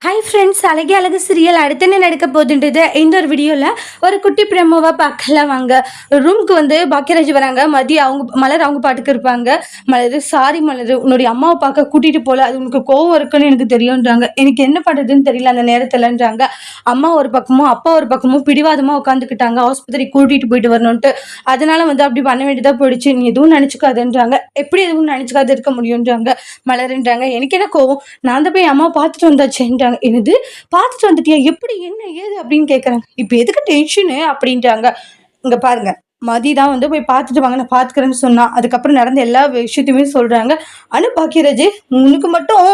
Hi friends, அழகே அழகு serial அடுத்து என்ன நடக்க போகுதுன்றது இந்த ஒரு வீடியோவில் ஒரு குட்டி பிரமோவாக பார்க்கலாம் வாங்க. ரூமுக்கு வந்து பாக்கியராஜ் வராங்க. மதியம் மலர் அவங்க பாட்டுக்கு இருப்பாங்க. மலர், சாரி மலர், உன்னுடைய அம்மாவை பார்க்க கூட்டிகிட்டு போகல, அது உனக்கு கோவம் இருக்குன்னு எனக்கு தெரியுன்றாங்க. எனக்கு என்ன பண்ணுறதுன்னு தெரியல அந்த நேரத்தில்ன்றாங்க. அம்மா ஒரு பக்கமும் அப்பா ஒரு பக்கமும் பிடிவாதமாக உட்காந்துக்கிட்டாங்க, ஆஸ்பத்திரி கூட்டிகிட்டு போயிட்டு வரணுன்ட்டு. அதனால வந்து அப்படி பண்ண வேண்டியதாக போயிடுச்சு, நீ எதுவும் நினச்சிக்காதுன்றாங்க. எப்படி எதுவும் நினச்சிக்காது இருக்க முடியுன்றாங்க மலருன்றாங்க. எனக்கு என்ன கோவம், நான் தான் போய் அம்மாவை பார்த்துட்டு வந்தாச்சுன்றாங்க. என்னது, பார்த்துட்டு வந்துட்டியா, எப்படி, என்ன ஏது அப்படின்னு கேட்குறாங்க. இப்போ எதுக்கு டென்ஷனு அப்படின்ட்டாங்க. இங்க பாருங்க, மதி தான் வந்து போய் பார்த்துட்டு வாங்க, நான் பார்த்துக்கிறேன்னு சொன்னா. அதுக்கப்புறம் நடந்த எல்லா விஷயத்தையுமே சொல்றாங்க. பாக்கியராஜ், உனக்கு மட்டும்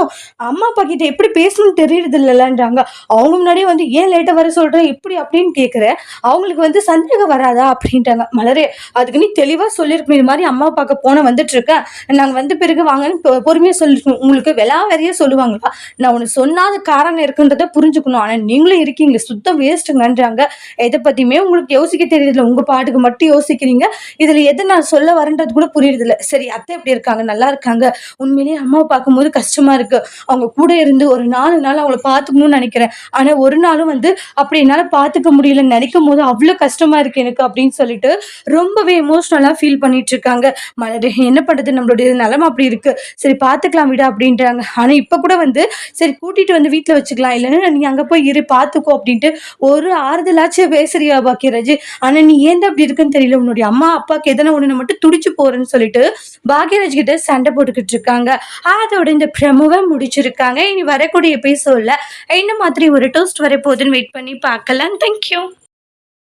அம்மா அப்பா கிட்ட எப்படி பேசணும்னு தெரியறது இல்லைன்றாங்க. அவங்க முன்னாடியே வந்து ஏன் லேட்டா வர சொல்ற, எப்படி அப்படின்னு கேட்குற, அவங்களுக்கு வந்து சந்தேகம் வராதா அப்படின்ட்டாங்க. மலரே, அதுக்கு நீ தெளிவா சொல்லியிருக்கணும், இது மாதிரி அம்மா பார்க்க போன வந்துட்டு இருக்கேன், நாங்க வந்த பிறகு வாங்கன்னு பொறுமையா சொல்லிருக்கணும். உங்களுக்கு வெறிய சொல்லுவாங்களா? நான் உனக்கு சொன்னாத காரணம் இருக்குன்றத புரிஞ்சுக்கணும். ஆனா நீங்களும் இருக்கீங்க சுத்தம் வேஸ்ட்டுங்கன்றாங்க. எதை பத்தியுமே உங்களுக்கு யோசிக்க தெரியல, உங்க பாட்டுக்கு மட்டும் யோசிக்கிறீங்க. இதுல எதை நான் சொல்ல வரேன்றது கூட புரியுறது இல்ல. சரி, அத்தை எப்படி இருக்காங்க? நல்லா இருக்காங்க. உண்மையிலேயே அம்மாவை பார்க்கும்போது கஷ்டமா இருக்கு. அவங்க கூட இருந்து ஒரு 4 நாள் அவங்கள பார்த்துக்கணும்னு நினைக்கிறேன். ஆனா ஒரு நாளும் வந்து அப்படி என்னால பார்த்துக்க முடியலன்னு நினைக்கும் போது அவ்வளவு கஷ்டமா இருக்கு எனக்கு அப்படின்னு சொல்லிட்டு ரொம்பவே எமோஷனலா ஃபீல் பண்ணிட்டு இருக்காங்க. மலர், என்ன பண்றது, நம்மளுடைய நிலைமை அப்படி இருக்கு, சரி பார்த்துக்கலாம் விட அப்படின்றாங்க. ஆனா இப்ப கூட வந்து சரி கூட்டிட்டு வந்து வீட்டுல வச்சுக்கலாம், இல்லைன்னா நீ அங்க போய் இரு பார்த்துக்கோ அப்படின்ட்டு ஒரு ஆறுதலாச்சும் பேசுறியா பாக்கியராஜ்? ஆனா நீ ஏன் அப்படி இருக்குன்னு தெரியல, உன்னுடைய அம்மா அப்பாவுக்கு எதனா ஒண்ணு மட்டும் துடிச்சு போறேன்னு சொல்லிட்டு பாக்யராஜ் கிட்ட சண்டை போட்டுக்கிட்டு இருக்காங்க. அதோட இந்த பிரமுக முடிச்சிருக்காங்க. இனி வரக்கூடிய எபிசோட்ல என்ன மாதிரி ஒரு டோஸ்ட் வரப்போகுதுன்னு வெயிட் பண்ணி பார்க்கலாம். தேங்க்யூ.